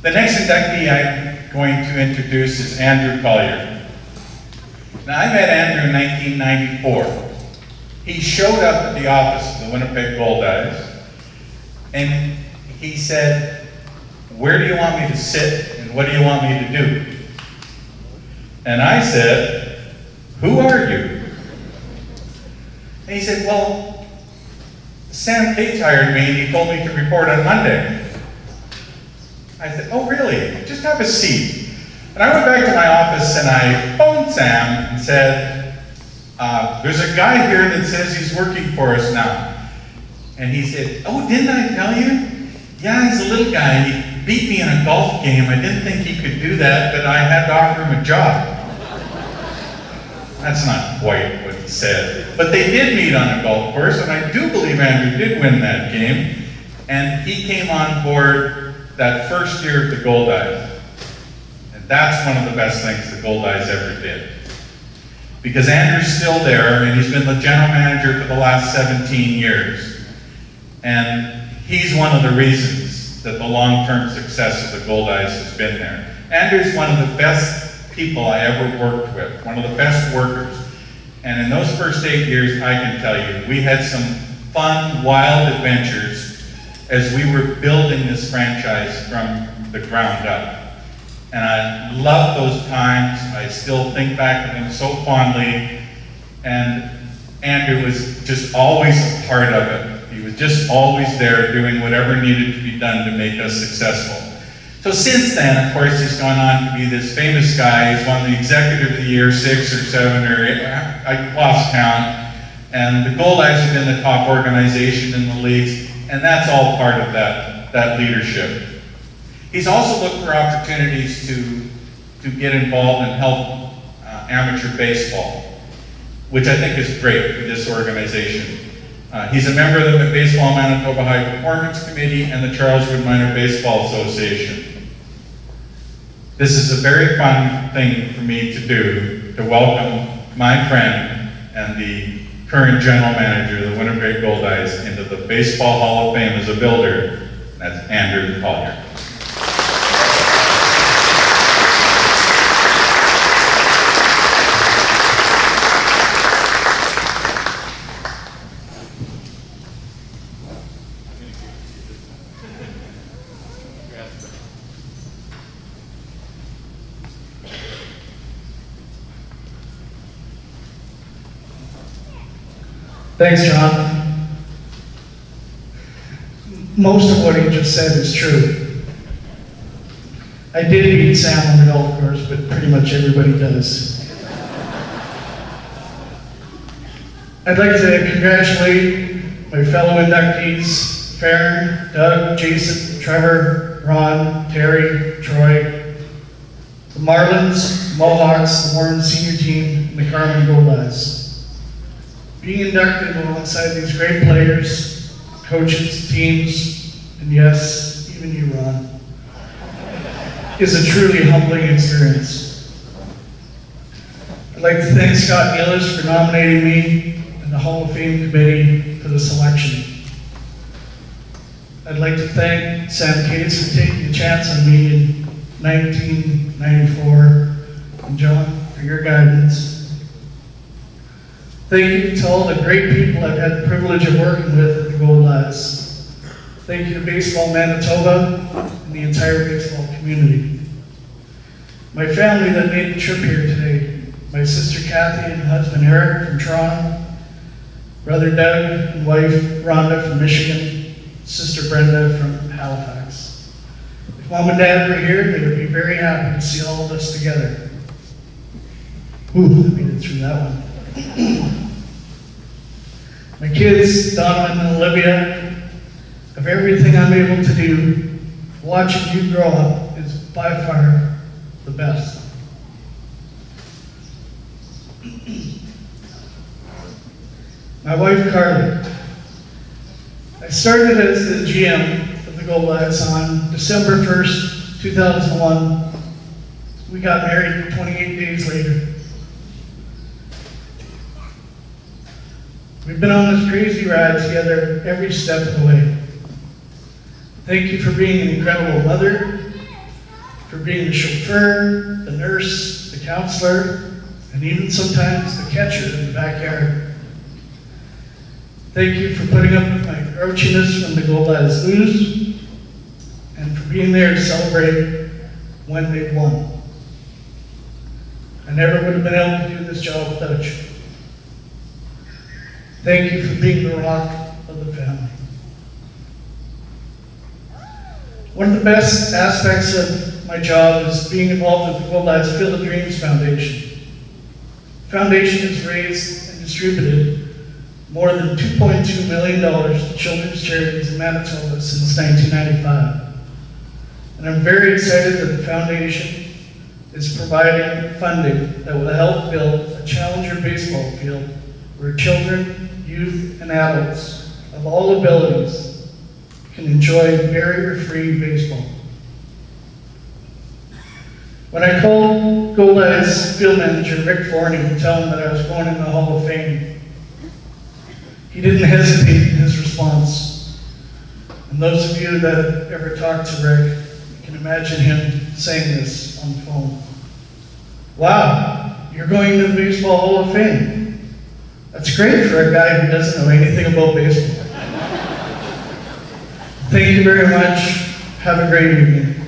The next inductee I'm going to introduce is Andrew Collier. Now, I met Andrew in 1994. He showed up at the office of the Winnipeg Goldeyes, and he said, "Where do you want me to sit, and what do you want me to do?" And I said, "Who are you?" And he said, "Well, Sam Cates hired me, and he told me to report on Monday." I said, "Oh, really? Just have a seat." And I went back to my office and I phoned Sam and said, "There's a guy here that says he's working for us now." And he said, "Oh, didn't I tell you? Yeah, he's a little guy. He beat me in a golf game. I didn't think he could do that, but I had to offer him a job." That's not quite what he said. But they did meet on a golf course, and I do believe Andrew did win that game. And he came on board that first year of the Goldeyes. And that's one of the best things the Goldeyes ever did. Because Andrew's still there, and he's been the general manager for the last 17 years. And he's one of the reasons that the long-term success of the Goldeyes has been there. Andrew's one of the best people I ever worked with, one of the best workers. And in those first 8 years, I can tell you, we had some fun, wild adventures as we were building this franchise from the ground up. And I love those times. I still think back to them so fondly. And Andrew was just always a part of it. He was just always there doing whatever needed to be done to make us successful. So since then, of course, he's gone on to be this famous guy. He's won the Executive of the Year 6 or 7 or 8, I lost count. And the Goldeyes have been the top organization in the leagues, and that's all part of that leadership. He's also looked for opportunities to get involved and help amateur baseball, which I think is great for this organization. He's a member of the Baseball Manitoba High Performance Committee and the Charleswood Minor Baseball Association. This is a very fun thing for me to do, to welcome my friend and the current general manager of the Winnipeg Goldeyes into the Baseball Hall of Fame as a builder. That's Andrew Collier. Thanks, John. Most of what he just said is true. I did beat Sam on the golf course, but pretty much everybody does. I'd like to congratulate my fellow inductees, Farron, Doug, Jason, Trevor, Ron, Terry, Troy, the Marlins, Mohawks, the Warren senior team, and the Carmen Goldeyes. Being inducted alongside these great players, coaches, teams, and yes, even you, Ron, is a truly humbling experience. I'd like to thank Scott Gillis for nominating me and the Hall of Fame committee for the selection. I'd like to thank Sam Cates for taking a chance on me in 1994, and John for your guidance. Thank you to all the great people I've had the privilege of working with at the Goldeyes. Thank you to Baseball Manitoba and the entire baseball community. My family that made the trip here today, my sister Kathy and husband Eric from Toronto, brother Doug and wife Rhonda from Michigan, sister Brenda from Halifax. If Mom and Dad were here, they would be very happy to see all of us together. Ooh, I made it through that one. My kids, Donovan and Olivia, of everything I'm able to do, watching you grow up is by far the best. My wife, Carly. I started as the GM of the Goldeyes on December 1st, 2001. We got married 28 days later. We've been on this crazy ride together every step of the way. Thank you for being an incredible mother, being the chauffeur, the nurse, the counselor, and even sometimes the catcher in the backyard. Thank you for putting up with my grouchiness when the Gold Eyes lose, and for being there to celebrate when they won. I never would have been able to do this job without you. Thank you for being the rock of the family. One of the best aspects of my job is being involved with the Gold Eyes Field of Dreams Foundation. The foundation has raised and distributed more than $2.2 million to children's charities in Manitoba since 1995. And I'm very excited that the foundation is providing funding that will help build a challenger baseball field where children, youth, and adults of all abilities can enjoy barrier-free baseball. When I called Gold Eyes field manager Rick Forney to tell him that I was going in the Hall of Fame, he didn't hesitate in his response. And those of you that have ever talked to Rick can imagine him saying this on the phone. Wow, you're going to the Baseball Hall of Fame. That's great for a guy who doesn't know anything about baseball. Thank you very much. Have a great evening.